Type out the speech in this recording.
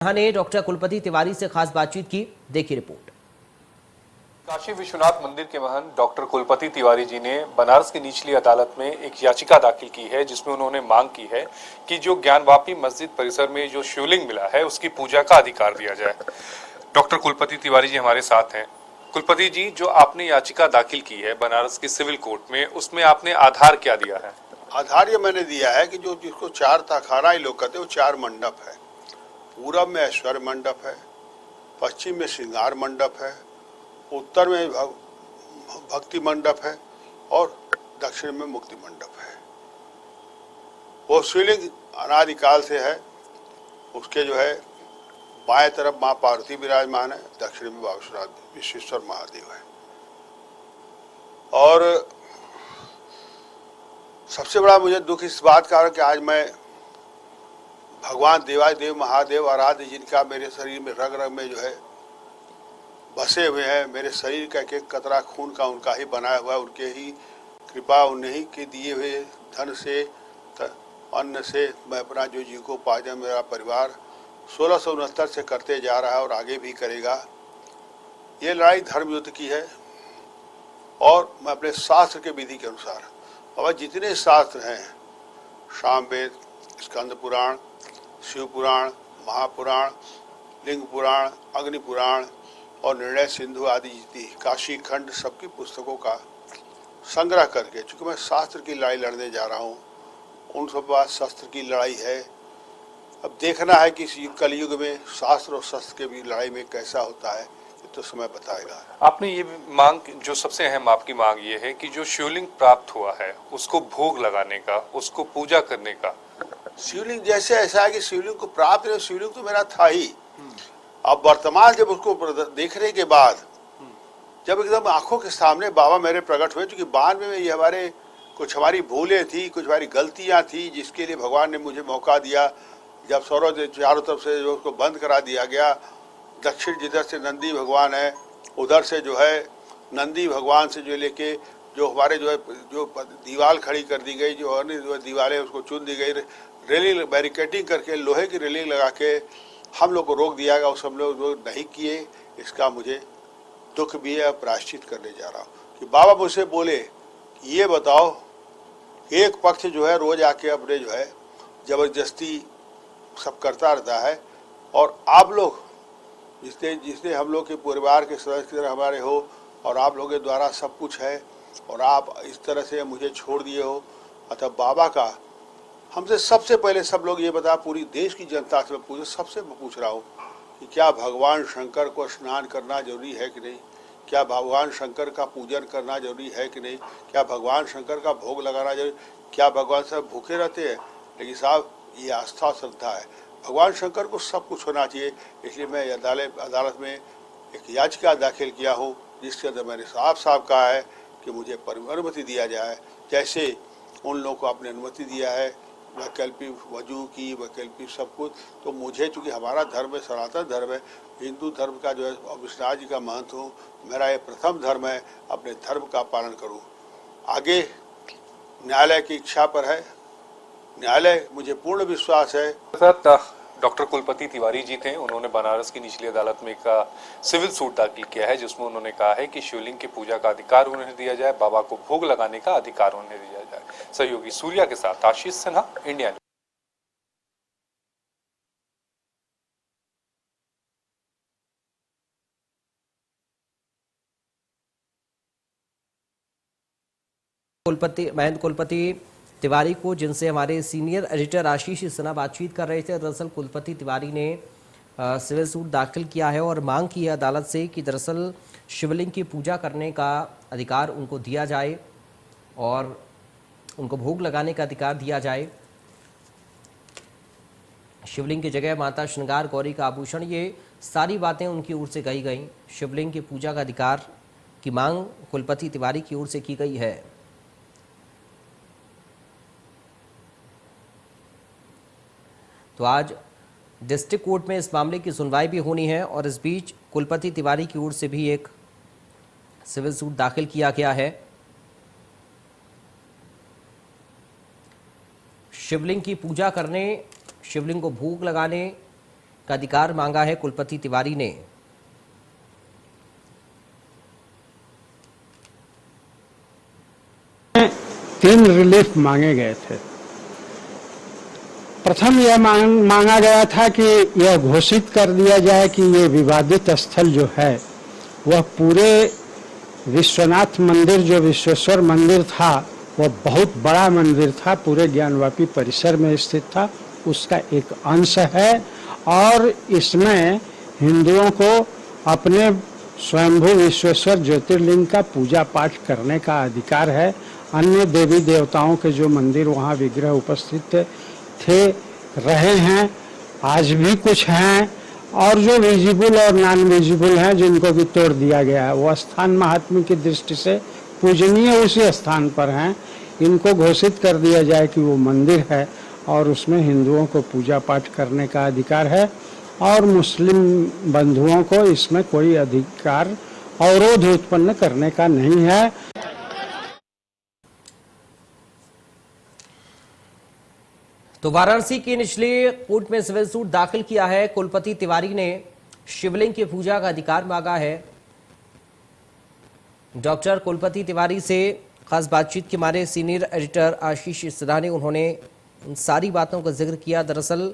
ने डॉक्टर कुलपति तिवारी से खास बातचीत की, देखिए रिपोर्ट। काशी विश्वनाथ मंदिर के महंत डॉक्टर कुलपति तिवारी जी ने बनारस की निचली अदालत में एक याचिका दाखिल की है, जिसमें उन्होंने मांग की है कि जो ज्ञानवापी मस्जिद परिसर में जो शिवलिंग मिला है उसकी पूजा का अधिकार दिया जाए। डॉक्टर कुलपति तिवारी जी हमारे साथ हैं। कुलपति जी, जो आपने याचिका दाखिल की है बनारस की सिविल कोर्ट में, उसमें आपने आधार क्या दिया है? आधार ये मैंने दिया है कि जो जिसको चार ताखारा ही लोग कहते हैं, वो चार मंडप है। पूरब में ऐश्वर्य मंडप है, पश्चिम में श्रृंगार मंडप है, उत्तर में भक्ति मंडप है और दक्षिण में मुक्ति मंडप है। वो शिवलिंग अनादिकाल से है। उसके जो है बाएं तरफ माँ पार्वती विराजमान है, दक्षिण में बाबा विश्वेश्वर महादेव है। और सबसे बड़ा मुझे दुख इस बात का है कि आज मैं भगवान देवादिदेव महादेव आराध्य, जिनका मेरे शरीर में रग रग में जो है बसे हुए हैं, मेरे शरीर का एक एक कतरा खून का उनका ही बनाया हुआ है, उनके ही कृपा, उन्हीं के दिए हुए धन से अन्न से मैं अपना जो जीविकोपार्जन मेरा परिवार 1669 से करते जा रहा है और आगे भी करेगा। ये लड़ाई धर्म युद्ध की है और मैं अपने शास्त्र के विधि के अनुसार, अब जितने शास्त्र हैं, सामवेद, स्कंद पुराण, शिव पुराण, महापुराण, लिंग पुराण, अग्नि पुराण और निर्णय सिंधु आदि जितनी काशी खंड सबकी पुस्तकों का संग्रह करके, चूंकि मैं शास्त्र की लड़ाई लड़ने जा रहा हूँ, उन सब बात शस्त्र की लड़ाई है। अब देखना है कि इस कलयुग में शास्त्र और शस्त्र के भी लड़ाई में कैसा होता है, तो समय बताएगा। आपने ये मांग, जो सबसे अहम आपकी मांग ये है कि जो शिवलिंग प्राप्त हुआ है उसको भोग लगाने का, उसको पूजा करने का। शिवलिंग जैसे ऐसा है कि शिवलिंग को प्राप्त है, शिवलिंग तो मेरा था ही। अब वर्तमान जब उसको देखने के बाद, जब एकदम आंखों के सामने बाबा मेरे प्रकट हुए, क्योंकि बाद में ये हमारी भूलें थी, कुछ हमारी गलतियां थी, जिसके लिए भगवान ने मुझे मौका दिया। जब चारों तरफ से जो उसको बंद करा दिया गया, दक्षिण जिधर से नंदी भगवान है, उधर से जो है नंदी भगवान से जो लेके जो हमारे जो है जो दीवार खड़ी कर दी गई, जो अन्य दीवारें उसको चुन दी गई, रेलिंग बैरिकेडिंग करके लोहे की रेलिंग लगा के हम लोग को रोक दिया गया, उस हम लोग नहीं किए। इसका मुझे दुख भी है, प्रायश्चित करने जा रहा हूँ कि बाबा मुझसे बोले कि ये बताओ, एक पक्ष जो है रोज आके अपने जो है जबरदस्ती सब करता रहता है, और आप लोग जिसने हम लोग के परिवार के सदस्य की तरह हमारे हो, और आप लोगों के द्वारा सब कुछ है, और आप इस तरह से मुझे छोड़ दिए हो। अतः बाबा का हमसे सबसे पहले सब लोग ये बता, पूरी देश की जनता से मैं सबसे पूछ रहा हूँ कि क्या भगवान शंकर को स्नान करना जरूरी है कि नहीं? क्या भगवान शंकर का पूजन करना जरूरी है कि नहीं? क्या भगवान शंकर का भोग लगाना जरूरी? क्या भगवान साहब भूखे रहते हैं? लेकिन साहब, ये आस्था श्रद्धा है, भगवान शंकर को सब कुछ होना चाहिए। इसलिए मैं अदालत में एक याचिका दाखिल किया हूँ, जिसके अंदर मैंने साफ साफ कहा है कि मुझे अनुमति दिया जाए, जैसे उन लोगों को आपने अनुमति दिया है वैकल्पिक वजू की, वैकल्पिक सब कुछ। तो मुझे, चूँकि हमारा धर्म है, सनातन धर्म है, हिंदू धर्म का जो है विश्वनाथ जी का महंत हूँ, मेरा ये प्रथम धर्म है, अपने धर्म का पालन करूँ। आगे न्यायालय की इच्छा पर है, न्यायालय, मुझे पूर्ण विश्वास है। डॉक्टर कुलपति तिवारी जी थे, उन्होंने बनारस की निचली अदालत में एक सिविल सूट दाखिल किया है, जिसमें उन्होंने कहा है कि शिवलिंग की पूजा का अधिकार उन्हें दिया जाए, बाबा को भोग लगाने का अधिकार उन्हें दिया जाए। सहयोगी सूर्या के साथ आशीष सिन्हा, इंडिया। महंत कुलपति तिवारी को, जिनसे हमारे सीनियर एडिटर आशीष सिन्हा बातचीत कर रहे थे। दरअसल कुलपति तिवारी ने सिविल सूट दाखिल किया है और मांग की है अदालत से कि दरअसल शिवलिंग की पूजा करने का अधिकार उनको दिया जाए और उनको भोग लगाने का अधिकार दिया जाए। शिवलिंग की जगह माता श्रृंगार गौरी का आभूषण, ये सारी बातें उनकी ओर से कही गई। शिवलिंग की पूजा का अधिकार की मांग कुलपति तिवारी की ओर से की गई है। तो आज डिस्ट्रिक्ट कोर्ट में इस मामले की सुनवाई भी होनी है, और इस बीच कुलपति तिवारी की ओर से भी एक सिविल सूट दाखिल किया गया है। शिवलिंग की पूजा करने, शिवलिंग को भोग लगाने का अधिकार मांगा है कुलपति तिवारी ने। तीन रिलीफ मांगे गए थे। प्रथम यह मांगा गया था कि यह घोषित कर दिया जाए कि ये विवादित स्थल जो है वह पूरे विश्वनाथ मंदिर, जो विश्वेश्वर मंदिर था, वह बहुत बड़ा मंदिर था, पूरे ज्ञानवापी परिसर में स्थित था, उसका एक अंश है और इसमें हिंदुओं को अपने स्वयंभू विश्वेश्वर ज्योतिर्लिंग का पूजा पाठ करने का अधिकार है। अन्य देवी देवताओं के जो मंदिर वहाँ विग्रह उपस्थित थे, रहे हैं, आज भी कुछ हैं, और जो विजिबल और नॉन विजिबल हैं जिनको भी तोड़ दिया गया है, वो स्थान महात्म्य की दृष्टि से पूजनीय उसी स्थान पर हैं। इनको घोषित कर दिया जाए कि वो मंदिर है और उसमें हिंदुओं को पूजा पाठ करने का अधिकार है और मुस्लिम बंधुओं को इसमें कोई अधिकार अवरोध उत्पन्न करने का नहीं है। तो वाराणसी की निचले कोर्ट में सिविल सूट दाखिल किया है। कुलपति तिवारी ने शिवलिंग की पूजा का अधिकार मांगा है। डॉक्टर कुलपति तिवारी से खास बातचीत के हमारे सीनियर एडिटर आशीष सिन्हा ने उन्होंने उन सारी बातों का जिक्र किया। दरअसल